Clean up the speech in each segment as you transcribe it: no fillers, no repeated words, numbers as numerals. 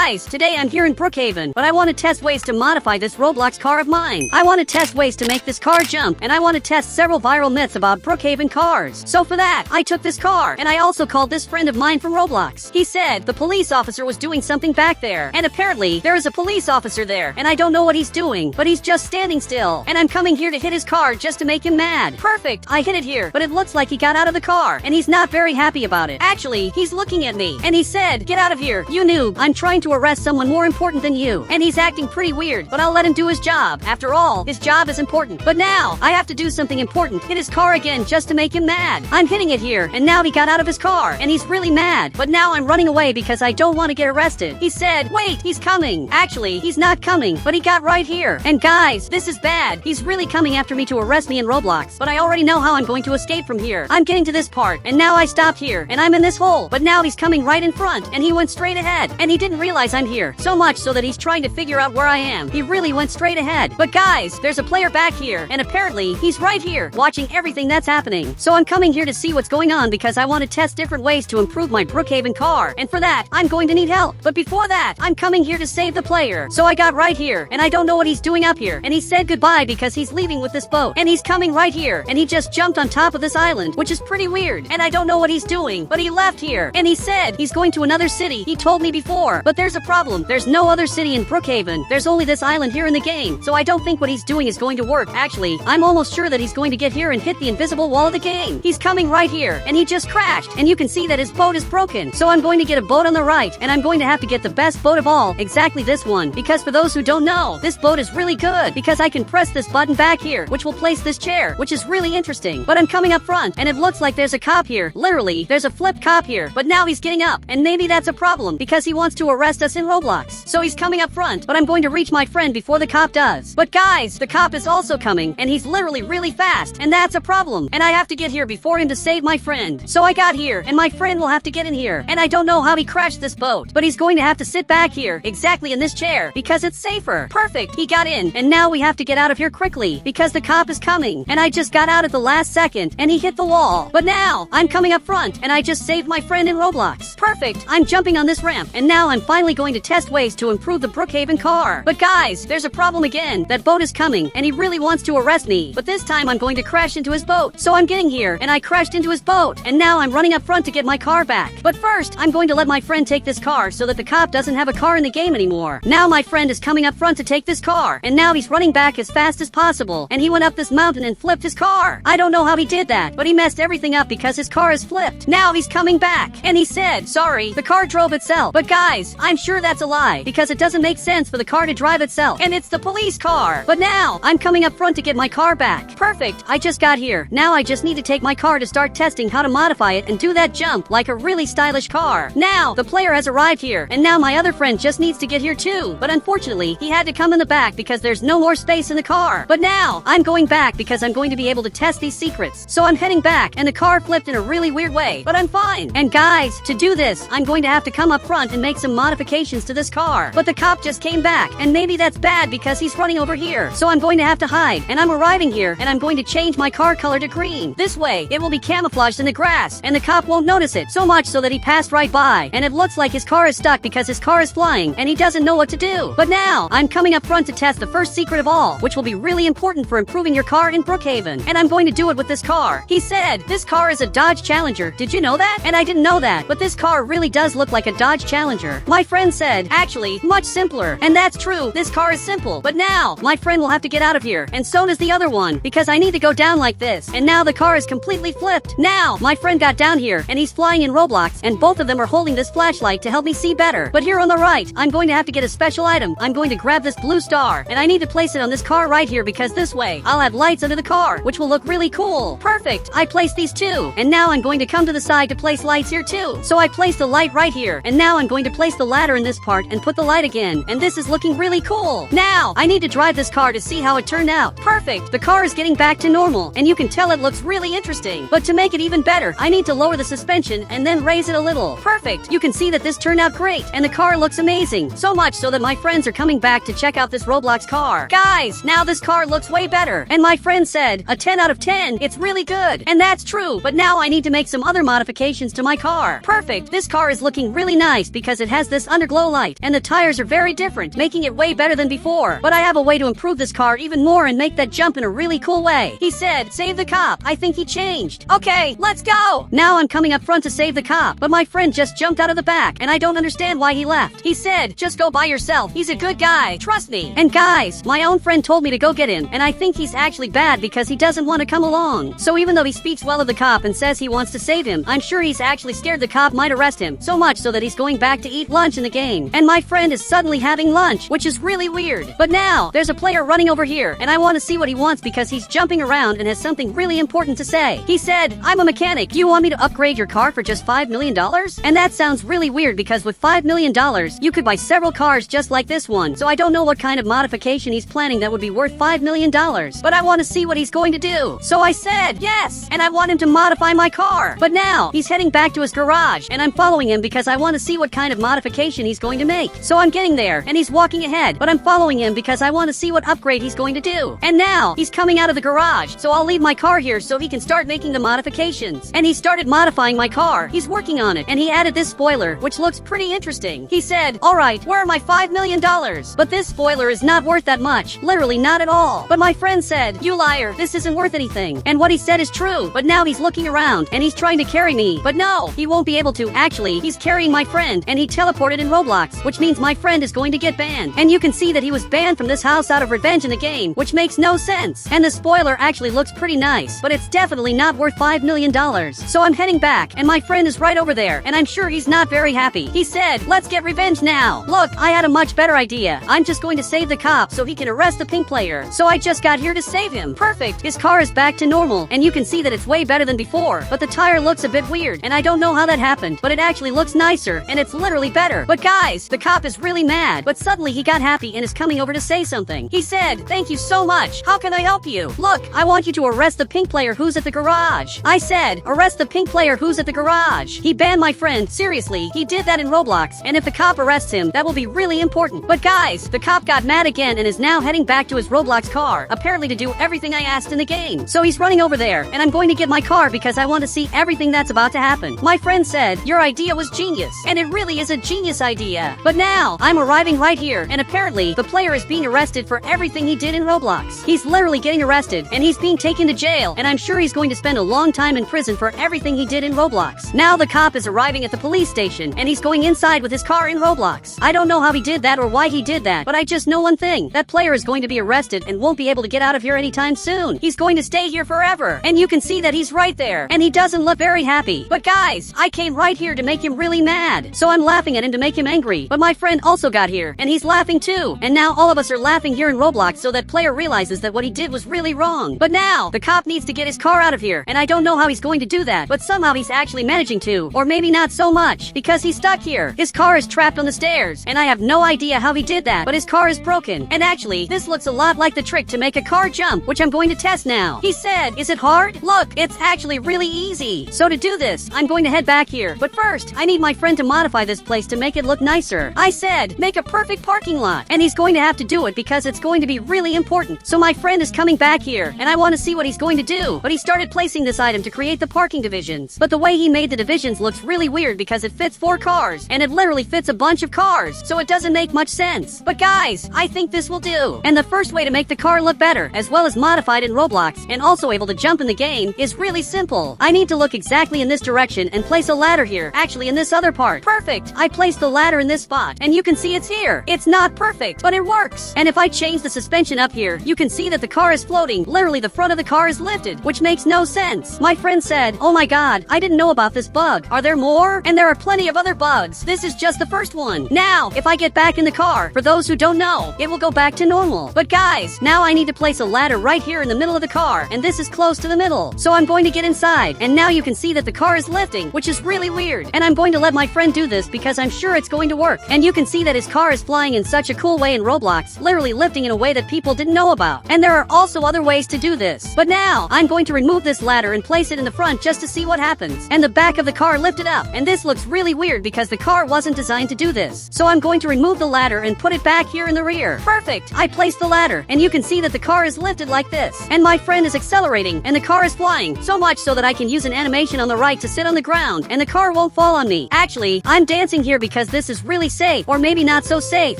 guys, today I'm here in Brookhaven, but I want to test ways to modify this Roblox car of mine. I want to test ways to make this car jump, and I want to test several viral myths about Brookhaven cars. So for that, I took this car, and I also called this friend of mine from Roblox. He said the police officer was doing something back there, and apparently there is a police officer there, and I don't know what he's doing, but he's just standing still, and I'm coming here to hit his car just to make him mad. Perfect, I hit it here, but it looks like he got out of the car, and he's not very happy about it. Actually, he's looking at me, and he said, "Get out of here, you noob. I'm trying to arrest someone more important than you." And he's acting pretty weird, but I'll let him do his job. After all, his job is important. But now, I have to do something important. Hit his car again just to make him mad. I'm hitting it here, and now he got out of his car, and he's really mad. But now I'm running away because I don't want to get arrested. He said, "Wait, he's coming." Actually, he's not coming, but he got right here. And guys, this is bad. He's really coming after me to arrest me in Roblox, but I already know how I'm going to escape from here. I'm getting to this part, and now I stopped here, and I'm in this hole. But now he's coming right in front, and he went straight ahead, and he didn't realize I'm here. So much so that he's trying to figure out where I am. He really went straight ahead. But guys, there's a player back here, and apparently he's right here, watching everything that's happening. So I'm coming here to see what's going on because I want to test different ways to improve my Brookhaven car, and for that, I'm going to need help. But before that, I'm coming here to save the player. So I got right here, and I don't know what he's doing up here, and he said goodbye because he's leaving with this boat, and he's coming right here, and he just jumped on top of this island, which is pretty weird, and I don't know what he's doing, but he left here, and he said he's going to another city. He told me before, but there's a problem. There's no other city in Brookhaven. There's only this island here in the game, so I don't think what he's doing is going to work. Actually, I'm almost sure that he's going to get here and hit the invisible wall of the game. He's coming right here, and he just crashed, and you can see that his boat is broken. So I'm going to get a boat on the right, and I'm going to have to get the best boat of all, exactly this one, because for those who don't know, this boat is really good, because I can press this button back here, which will place this chair, which is really interesting. But I'm coming up front, and it looks like there's a cop here. Literally, there's a flipped cop here, but now he's getting up, and maybe that's a problem, because he wants to arrest us in Roblox. So he's coming up front, but I'm going to reach my friend before the cop does. But guys, the cop is also coming, and he's literally really fast, and that's a problem, and I have to get here before him to save my friend. So I got here, and my friend will have to get in here, and I don't know how he crashed this boat, but he's going to have to sit back here, exactly in this chair, because it's safer. Perfect, he got in, and now we have to get out of here quickly, because the cop is coming, and I just got out at the last second, and he hit the wall. But now, I'm coming up front, and I just saved my friend in Roblox. Perfect, I'm jumping on this ramp, and now I'm finally going to test ways to improve the Brookhaven car. But guys, there's a problem again. That boat is coming, and he really wants to arrest me, but this time I'm going to crash into his boat. So I'm getting here, and I crashed into his boat, and now I'm running up front to get my car back. But first, I'm going to let my friend take this car so that the cop doesn't have a car in the game anymore. Now my friend is coming up front to take this car, and now he's running back as fast as possible, and he went up this mountain and flipped his car. I don't know how he did that, but he messed everything up because his car is flipped. Now he's coming back, and he said, "Sorry, the car drove itself." But guys, I'm sure that's a lie, because it doesn't make sense for the car to drive itself, and it's the police car. But now, I'm coming up front to get my car back. Perfect, I just got here. Now I just need to take my car to start testing how to modify it and do that jump like a really stylish car. Now, the player has arrived here, and now my other friend just needs to get here too. But unfortunately, he had to come in the back because there's no more space in the car. But now, I'm going back because I'm going to be able to test these secrets. So I'm heading back, and the car flipped in a really weird way, but I'm fine. And guys, to do this, I'm going to have to come up front and make some modifications to this car. But the cop just came back, and maybe that's bad because he's running over here. So I'm going to have to hide, and I'm arriving here, and I'm going to change my car color to green. This way, it will be camouflaged in the grass, and the cop won't notice it, so much so that he passed right by. And it looks like his car is stuck because his car is flying, and he doesn't know what to do. But now, I'm coming up front to test the first secret of all, which will be really important for improving your car in Brookhaven. And I'm going to do it with this car. He said, this car is a Dodge Challenger. Did you know that? And I didn't know that, but this car really does look like a Dodge Challenger. My friend said, actually, much simpler. And that's true, this car is simple. But now, my friend will have to get out of here, and so does the other one, because I need to go down like this. And now the car is completely flipped. Now, my friend got down here, and he's flying in Roblox, and both of them are holding this flashlight to help me see better. But here on the right, I'm going to have to get a special item. I'm going to grab this blue star, and I need to place it on this car right here because this way, I'll have lights under the car, which will look really cool. Perfect, I placed these two, and now I'm going to come to the side to place lights here too. So I placed the light right here, and now I'm going to place the ladder in this part and put the light again, and this is looking really cool. Now, I need to drive this car to see how it turned out. Perfect, the car is getting back to normal, and you can tell it looks really interesting. But to make it even better, I need to lower the suspension and then raise it a little. Perfect, you can see that this turned out great, and the car looks amazing. So much so that my friends are coming back to check out this Roblox car. Guys, now this car looks way better, and my friend said, a 10 out of 10, it's really good. And that's true, but now I need to make some other modifications to my car. Perfect, this car is looking really nice because it has this underglow light, and the tires are very different, making it way better than before. But I have a way to improve this car even more and make that jump in a really cool way. He said, save the cop. I think he changed. Okay, let's go. Now I'm coming up front to save the cop, but my friend just jumped out of the back, and I don't understand why he left. He said, just go by yourself. He's a good guy. Trust me. And guys, my own friend told me to go get him, and I think he's actually bad because he doesn't want to come along. So even though he speaks well of the cop and says he wants to save him, I'm sure he's actually scared the cop might arrest him, so much so that he's going back to eat lunch in the game. And my friend is suddenly having lunch, which is really weird. But now, there's a player running over here, and I want to see what he wants because he's jumping around and has something really important to say. He said, I'm a mechanic. Do you want me to upgrade your car for just $5 million? And that sounds really weird because with $5 million, you could buy several cars just like this one. So I don't know what kind of modification he's planning that would be worth $5 million. But I want to see what he's going to do. So I said, yes, and I want him to modify my car. But now, he's heading back to his garage, and I'm following him because I want to see what kind of modification he's going to make. So I'm getting there, and he's walking ahead, but I'm following him because I want to see what upgrade he's going to do. And now, he's coming out of the garage, so I'll leave my car here so he can start making the modifications. And he started modifying my car. He's working on it, and he added this spoiler, which looks pretty interesting. He said, alright, where are my $5 million? But this spoiler is not worth that much. Literally not at all. But my friend said, you liar, this isn't worth anything. And what he said is true, but now he's looking around, and he's trying to carry me. But no, he won't be able to. Actually, he's carrying my friend, and he teleported in Roblox, which means my friend is going to get banned. And you can see that he was banned from this house out of revenge in the game, which makes no sense. And the spoiler actually looks pretty nice, but it's definitely not worth $5 million. So I'm heading back, and my friend is right over there, and I'm sure he's not very happy. He said, let's get revenge now. Look, I had a much better idea. I'm just going to save the cop so he can arrest the pink player. So I just got here to save him. Perfect. His car is back to normal, and you can see that it's way better than before, but the tire looks a bit weird, and I don't know how that happened, but it actually looks nicer, and it's literally better. But guys, the cop is really mad, but suddenly he got happy and is coming over to say something. He said, thank you so much. How can I help you? Look, I want you to arrest the pink player who's at the garage. I said, arrest the pink player who's at the garage. He banned my friend. Seriously, he did that in Roblox, and if the cop arrests him, that will be really important. But guys, the cop got mad again and is now heading back to his Roblox car, apparently to do everything I asked in the game. So he's running over there, and I'm going to get my car because I want to see everything that's about to happen. My friend said, your idea was genius, and it really is a genius idea. But now, I'm arriving right here, and apparently, the player is being arrested for everything he did in Roblox. He's literally getting arrested, and he's being taken to jail, and I'm sure he's going to spend a long time in prison for everything he did in Roblox. Now the cop is arriving at the police station, and he's going inside with his car in Roblox. I don't know how he did that or why he did that, but I just know one thing. That player is going to be arrested and won't be able to get out of here anytime soon. He's going to stay here forever, and you can see that he's right there, and he doesn't look very happy. But guys, I came right here to make him really mad, so I'm laughing at him to make him angry. But my friend also got here, and he's laughing too, and now all of us are laughing here in Roblox so that player realizes that what he did was really wrong. But now, the cop needs to get his car out of here, and I don't know how he's going to do that, but somehow he's actually managing to, or maybe not so much, because he's stuck here. His car is trapped on the stairs, and I have no idea how he did that, but his car is broken. And actually, this looks a lot like the trick to make a car jump, which I'm going to test now. He said, is it hard? Look, it's actually really easy. So to do this, I'm going to head back here, but first, I need my friend to modify this place to make it look nicer. I said, make a perfect parking lot, and he's going to have to do it because it's going to be really important. So my friend is coming back here, and I want to see what he's going to do, but he started placing this item to create the parking divisions. But the way he made the divisions looks really weird because it fits 4 cars, and it literally fits a bunch of cars, so it doesn't make much sense. But guys, I think this will do. And the first way to make the car look better, as well as modified in Roblox, and also able to jump in the game, is really simple. I need to look exactly in this direction and place a ladder here, actually in this other part. Perfect! I placed the ladder in this spot, and you can see it's here. It's not perfect, but it works. And if I change the suspension up here, you can see that the car is floating. Literally, the front of the car is lifted, which makes no sense. My friend said, oh my god, I didn't know about this bug. Are there more? And there are plenty of other bugs. This is just the first one. Now, if I get back in the car, for those who don't know, it will go back to normal. But guys, now I need to place a ladder right here in the middle of the car, and this is close to the middle. So I'm going to get inside, and now you can see that the car is lifting, which is really weird. And I'm going to let my friend do this because I'm sure it's going to work. And you can see that his car is flying in such a cool way in Roblox, literally lifting in a way that people didn't know about. And there are also other ways to do this. But now, I'm going to remove this ladder and place it in the front just to see what happens. And the back of the car lifted up, and this looks really weird because the car wasn't designed to do this. So I'm going to remove the ladder and put it back here in the rear. Perfect! I placed the ladder, and you can see that the car is lifted like this. And my friend is accelerating, and the car is flying, so much so that I can use an animation on the right to sit on the ground, and the car won't fall on me. Actually, I'm dancing here because because this is really safe, or maybe not so safe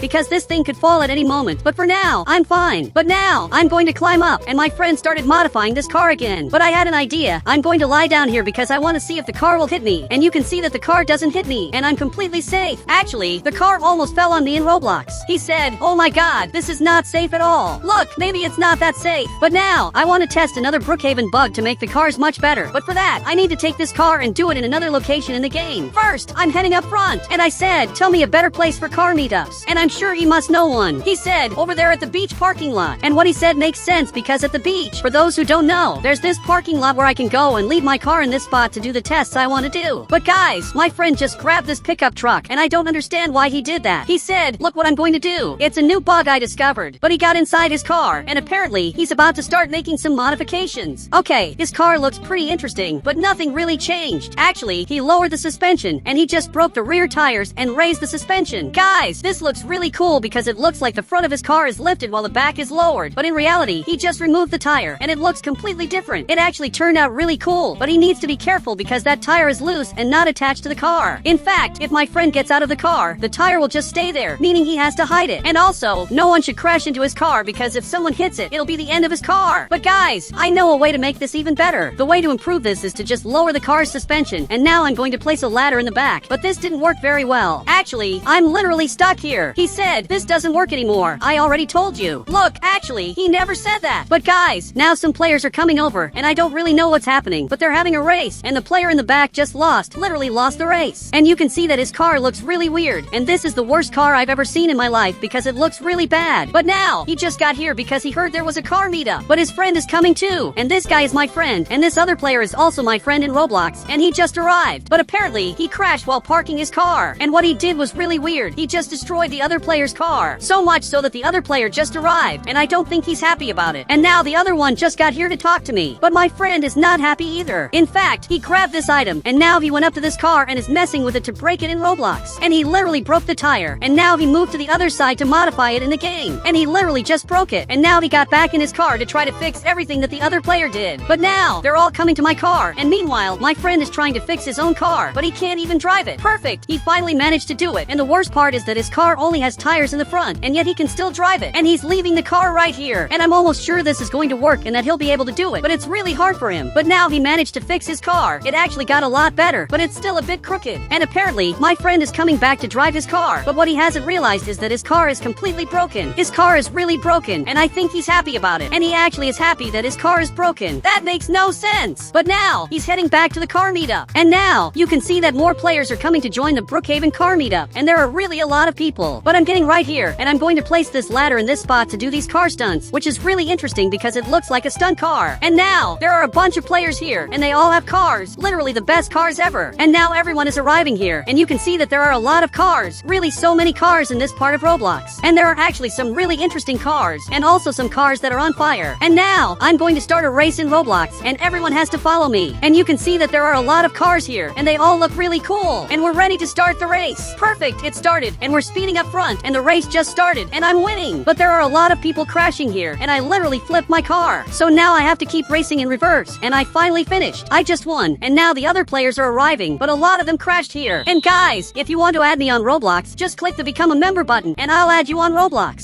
because this thing could fall at any moment. But for now, I'm fine. But now, I'm going to climb up, and my friend started modifying this car again. But I had an idea. I'm going to lie down here because I want to see if the car will hit me. And you can see that the car doesn't hit me, and I'm completely safe. Actually, the car almost fell on me in Roblox. He said, "Oh my god, this is not safe at all. Look, maybe it's not that safe." But now, I want to test another Brookhaven bug to make the cars much better. But for that, I need to take this car and do it in another location in the game. First, I'm heading up front, and I said, "Tell me a better place for car meetups." And I'm sure he must know one. He said, "Over there at the beach parking lot." And what he said makes sense because at the beach, for those who don't know, there's this parking lot where I can go and leave my car in this spot to do the tests I want to do. But guys, my friend just grabbed this pickup truck, and I don't understand why he did that. He said, "Look what I'm going to do. It's a new bug I discovered." But he got inside his car, and apparently, he's about to start making some modifications. Okay, his car looks pretty interesting, but nothing really changed. Actually, he lowered the suspension, and he just broke the rear tires and raised the suspension. Guys, this looks really cool because it looks like the front of his car is lifted while the back is lowered. But in reality, he just removed the tire, and it looks completely different. It actually turned out really cool, but he needs to be careful because that tire is loose and not attached to the car. In fact, if my friend gets out of the car, the tire will just stay there, meaning he has to hide it. And also, no one should crash into his car because if someone hits it, it'll be the end of his car. But guys, I know a way to make this even better. The way to improve this is to just lower the car's suspension, and now I'm going to place a ladder in the back. But this didn't work very well. Actually, I'm literally stuck here. He said, "This doesn't work anymore. I already told you." Look, actually, he never said that. But guys, now some players are coming over, and I don't really know what's happening, but they're having a race, and the player in the back just literally lost the race. And you can see that his car looks really weird, and this is the worst car I've ever seen in my life because it looks really bad. But now, he just got here because he heard there was a car meetup, but his friend is coming too, and this guy is my friend, and this other player is also my friend in Roblox, and he just arrived. But apparently, he crashed while parking his car, and what he did was really weird. He just destroyed the other player's car, so much so that the other player just arrived, and I don't think he's happy about it. And now the other one just got here to talk to me, but my friend is not happy either. In fact, he grabbed this item, and now he went up to this car and is messing with it to break it in Roblox. And he literally broke the tire, and now he moved to the other side to modify it in the game. And he literally just broke it, and now he got back in his car to try to fix everything that the other player did. But now, they're all coming to my car, and meanwhile, my friend is trying to fix his own car, but he can't even drive it. Perfect! He finally managed to do it, and the worst part is that his car only has tires in the front, and yet he can still drive it. And he's leaving the car right here, and I'm almost sure this is going to work and that he'll be able to do it, but it's really hard for him. But now he managed to fix his car. It actually got a lot better, but it's still a bit crooked. And apparently, my friend is coming back to drive his car, but what he hasn't realized is that his car is completely broken. His car is really broken, and I think he's happy about it. And he actually is happy that his car is broken. That makes no sense. But now, he's heading back to the car meetup. And now, you can see that more players are coming to join the Brookhaven car meetup, and there are really a lot of people. But I'm getting right here, and I'm going to place this ladder in this spot to do these car stunts, which is really interesting because it looks like a stunt car. And now, there are a bunch of players here, and they all have cars, literally the best cars ever. And now everyone is arriving here, and you can see that there are a lot of cars, really so many cars in this part of Roblox. And there are actually some really interesting cars, and also some cars that are on fire. And now, I'm going to start a race in Roblox, and everyone has to follow me. And you can see that there are a lot of cars here, and they all look really cool. And we're ready to start the race. Perfect, it started, and we're speeding up front, and the race just started, and I'm winning. But there are a lot of people crashing here, and I literally flipped my car. So now I have to keep racing in reverse, and I finally finished. I just won, and now the other players are arriving, but a lot of them crashed here. And guys, if you want to add me on Roblox, just click the Become a Member button, and I'll add you on Roblox.